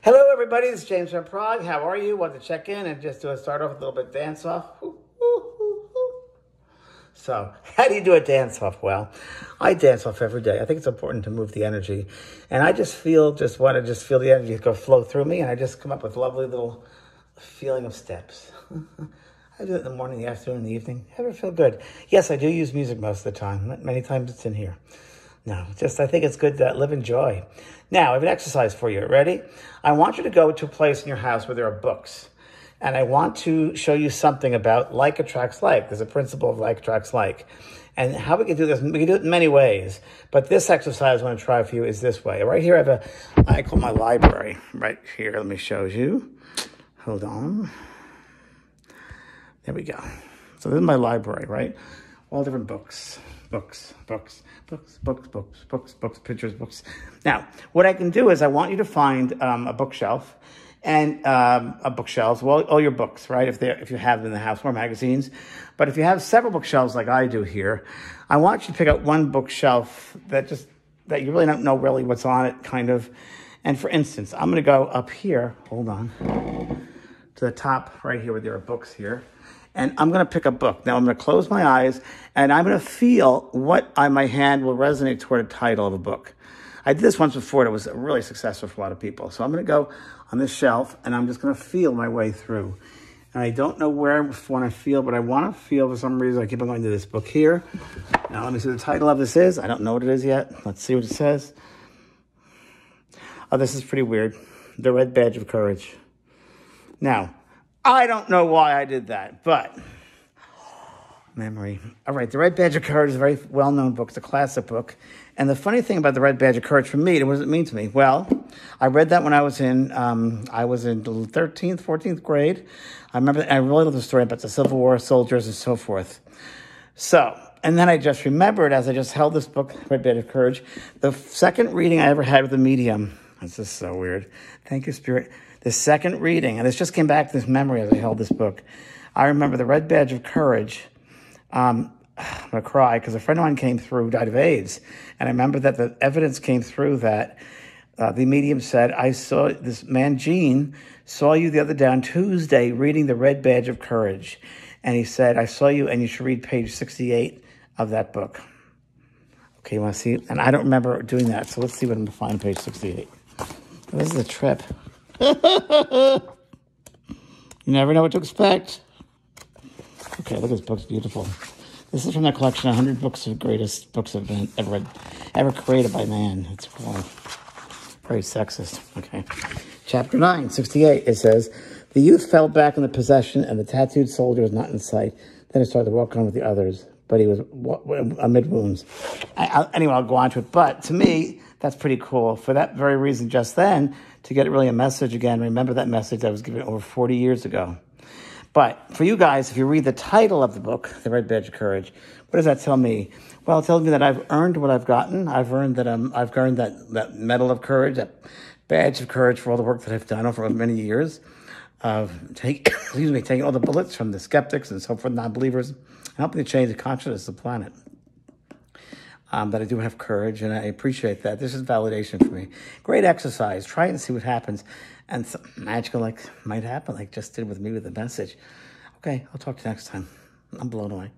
Hello, everybody. This is James from Prague. How are you? Want to check in and just start off with a little bit of dance off? So, how do you do a dance off? Well, I dance off every day. I think it's important to move the energy, and I just want to feel the energy go flow through me, and I just come up with lovely little feeling of steps. I do it in the morning, the afternoon, the evening. Ever feel good? Yes, I do use music most of the time. Many times it's in here. No, I think it's good to live in joy. Now, I have an exercise for you. Ready? I want you to go to a place in your house where there are books. And I want to show you something about like attracts like. There's a principle of like attracts like. And how we can do this, we can do it in many ways. But this exercise I want to try for you is this way. Right here, I call my library. Right here, let me show you. Hold on. There we go. So this is my library, right? All different books. Books, pictures, books. Now, what I can do is I want you to find a bookshelf and all your books, right? If you have them in the house, or magazines. But if you have several bookshelves like I do here, I want you to pick up one bookshelf that you really don't know really what's on it, kind of. And for instance, I'm going to go up here, hold on, to the top right here where there are books here. And I'm going to pick a book. Now, I'm going to close my eyes, and I'm going to feel what my hand will resonate toward a title of a book. I did this once before, and it was really successful for a lot of people. So I'm going to go on this shelf, and I'm just going to feel my way through. And I don't know where I want to feel, but I want to feel for some reason. I keep on going to this book here. Now, let me see what the title of this is. I don't know what it is yet. Let's see what it says. Oh, this is pretty weird. The Red Badge of Courage. Now, I don't know why I did that, but memory. All right, The Red Badge of Courage is a very well-known book. It's a classic book. And the funny thing about The Red Badge of Courage for me, what does it mean to me? Well, I read that when I was in the 13th, 14th grade. I remember, I really love the story about the Civil War soldiers and so forth. So, and then I just remembered as I just held this book, Red Badge of Courage, the second reading I ever had with a medium. This is so weird. Thank you, Spirit. The second reading, and this just came back to this memory as I held this book. I remember The Red Badge of Courage. I'm going to cry because a friend of mine came through who died of AIDS. And I remember that the evidence came through that the medium said, I saw this man, Gene, saw you the other day on Tuesday reading The Red Badge of Courage. And he said, I saw you and you should read page 68 of that book. Okay, you want to see it? And I don't remember doing that. So let's see what I'm going to find on page 68. This is a trip. You never know what to expect. Okay, look at this book's beautiful. This is from the collection 100 books of greatest books have been ever created by man. It's cool. Very sexist. Okay. Chapter 9, 68, it says, the youth fell back in the possession and the tattooed soldier was not in sight. Then he started to walk on with the others, but he was amid wounds. Anyway, I'll go on to it. But to me, that's pretty cool. For that very reason just then, to get really a message again, remember that message that was given over 40 years ago. But for you guys, if you read the title of the book, The Red Badge of Courage, what does that tell me? Well, it tells me that I've earned what I've gotten. I've earned that medal of courage, that badge of courage for all the work that I've done over many years of taking all the bullets from the skeptics and so forth, non-believers, and helping to change the consciousness of the planet. That I do have courage, and I appreciate that. This is validation for me. Great exercise. Try it and see what happens. And something magical might happen, like just did with me with the message. Okay, I'll talk to you next time. I'm blown away.